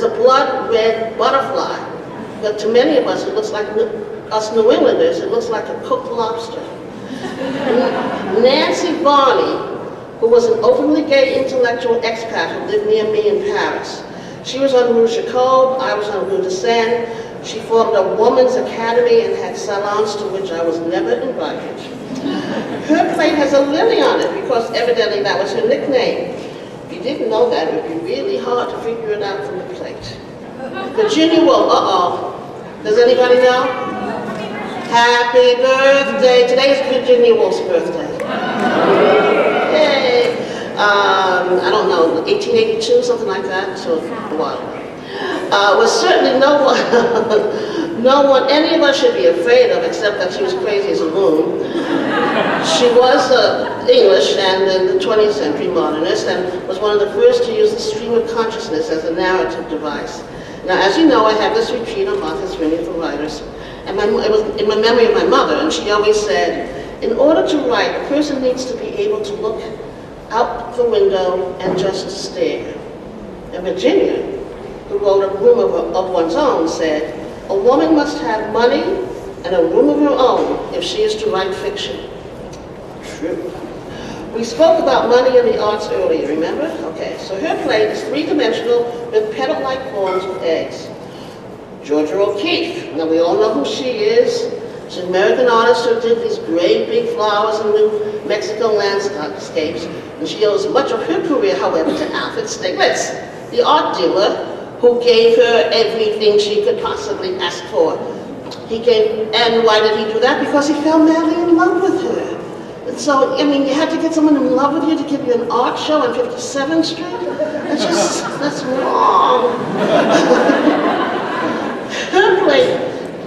a blood red butterfly. But to many of us, it looks like us New Englanders, it looks like a cooked lobster. Nancy Barney, who was an openly gay intellectual expat who lived near me in Paris. She was on Rue Jacob, I was on Rue de Seine. She formed a woman's academy and had salons to which I was never invited. Her plate has a lily on it because evidently that was her nickname. If you didn't know that, it would be really hard to figure it out from the plate. Virginia Woolf, Does anybody know? Happy birthday. Today is Virginia Woolf's birthday. Yay. I don't know, 1882, something like that, so a while ago. Was certainly no one any of us should be afraid of, except that she was crazy as a loon. She was English and in the 20th century modernist, and was one of the first to use the stream of consciousness as a narrative device. Now, as you know, I have this retreat on Martha's Vineyard for writers, and it was in my memory of my mother, and she always said, in order to write, a person needs to be able to look out the window and just stare. And Virginia, who wrote A Room of One's Own, said, a woman must have money and a room of her own if she is to write fiction. True. We spoke about money in the arts earlier, remember? Okay, so her plate is three-dimensional with petal-like forms with eggs. Georgia O'Keeffe, now we all know who she is. She's an American artist who did these great big flowers in New Mexico landscapes, and she owes much of her career, however, to Alfred Stieglitz, the art dealer who gave her everything she could possibly ask for. And why did he do that? Because he fell madly in love with her. And so, I mean, you had to get someone in love with you to give you an art show on 57th Street? That's wrong. Her plate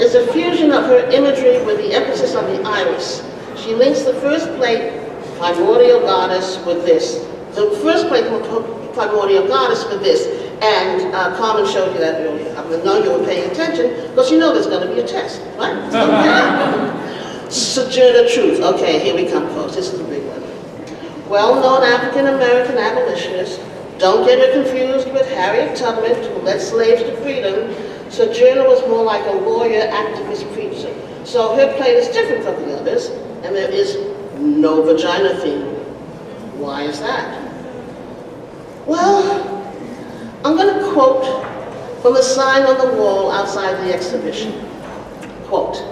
is a fusion of her imagery with the emphasis on the iris. She links the first plate, Primordial Goddess, with this. The first plate, Primordial Goddess, with this. And Carmen showed you that earlier. I know you were paying attention, because you know there's going to be a test, right? Okay. Sojourner Truth. Okay, here we come, folks. This is the big one. Well-known African-American abolitionist. Don't get her confused with Harriet Tubman, who led slaves to freedom. Sojourner was more like a lawyer, activist, preacher. So her plate is different from the others, and there is no vagina theme. Why is that? Well, I'm going to quote from the sign on the wall outside the exhibition. Quote,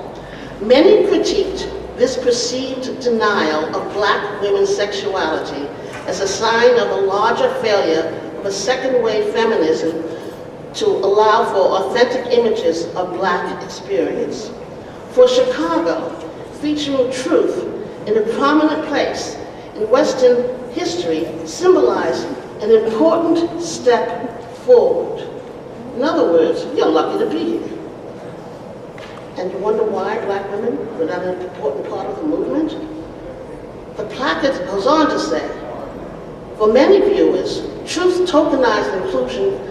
many critiqued this perceived denial of black women's sexuality as a sign of a larger failure of a second-wave feminism to allow for authentic images of black experience. For Chicago, featuring truth in a prominent place in Western history symbolized an important step forward. In other words, you're lucky to be here. And you wonder why black women were not an important part of the movement? The placard goes on to say, for many viewers, truth tokenized inclusion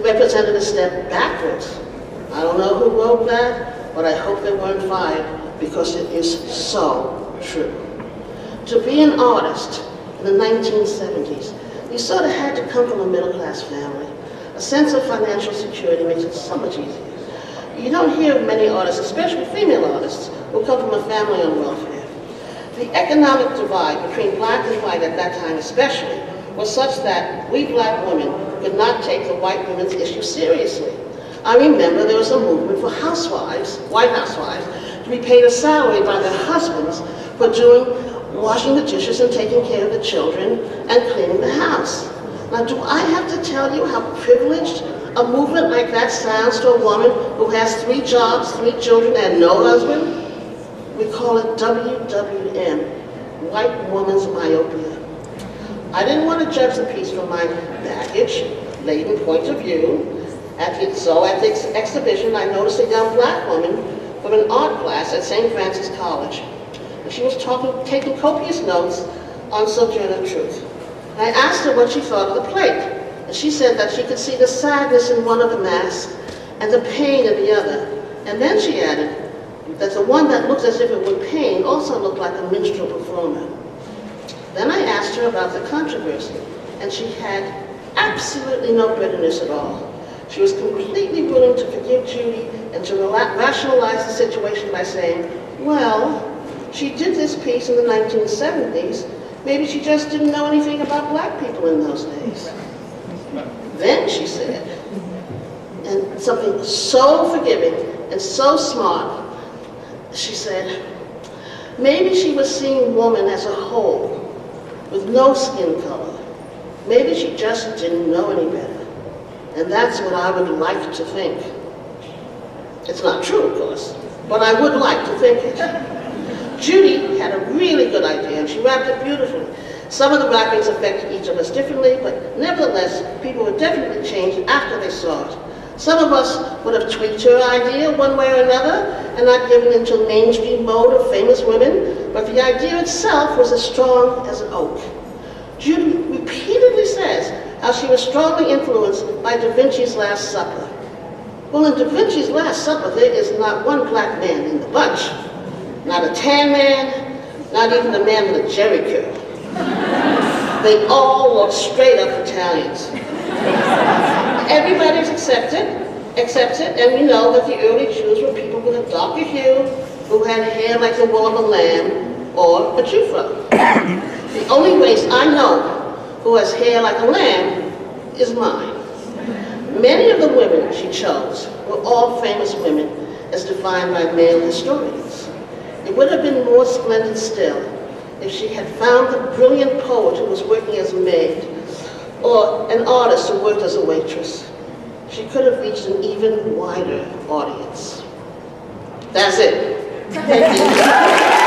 represented a step backwards. I don't know who wrote that, but I hope they weren't fired because it is so true. To be an artist in the 1970s, you sort of had to come from a middle-class family. A sense of financial security makes it so much easier. You don't hear of many artists, especially female artists, who come from a family on welfare. The economic divide between black and white at that time especially was such that we black women could not take the white women's issue seriously. I remember there was a movement for housewives, white housewives, to be paid a salary by their husbands for washing the dishes and taking care of the children and cleaning the house. Now, do I have to tell you how privileged a movement like that sounds to a woman who has 3 jobs, 3 children, and no husband? We call it WWM, white woman's myopia. I didn't want to judge the piece from my baggage-laden point of view. At the exhibition, I noticed a young black woman from an art class at St. Francis College. And she was taking copious notes on Sojourner Truth. And I asked her what she thought of the plate. And she said that she could see the sadness in one of the masks and the pain in the other. And then she added that the one that looked as if it would pain also looked like a minstrel performer. Then I asked her about the controversy, and she had absolutely no bitterness at all. She was completely willing to forgive Judy and to rationalize the situation by saying, well, she did this piece in the 1970s. Maybe she just didn't know anything about black people in those days. Then she said, and something so forgiving and so smart, she said, maybe she was seeing woman as a whole, with no skin color. Maybe she just didn't know any better. And that's what I would like to think. It's not true, of course, but I would like to think it. Judy had a really good idea, and she wrapped it beautifully. Some of the wrappings affected each of us differently, but nevertheless, people were definitely changed after they saw it. Some of us would have tweaked her idea one way or another and not given into the mainstream mode of famous women, but the idea itself was as strong as an oak. Judy repeatedly says how she was strongly influenced by Da Vinci's Last Supper. Well, in Da Vinci's Last Supper, there is not one black man in the bunch. Not a tan man, not even the man with a jerry curl. They all look straight up Italians. Everybody's accepted, and we know that the early Jews were people with a darker hue, who had hair like the wool of a lamb or a Jufra. The only race I know who has hair like a lamb is mine. Many of the women she chose were all famous women as defined by male historians. It would have been more splendid still if she had found the brilliant poet who was working as a maid, or an artist who worked as a waitress. She could have reached an even wider audience. That's it. Thank you.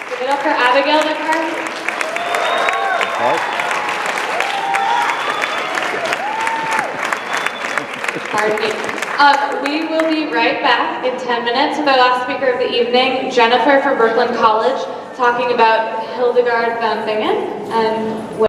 Give it up for Abigail McGrath. Pardon me. We will be right back in 10 minutes with our last speaker of the evening, Jennifer from Brooklyn College, talking about Hildegard von Bingen and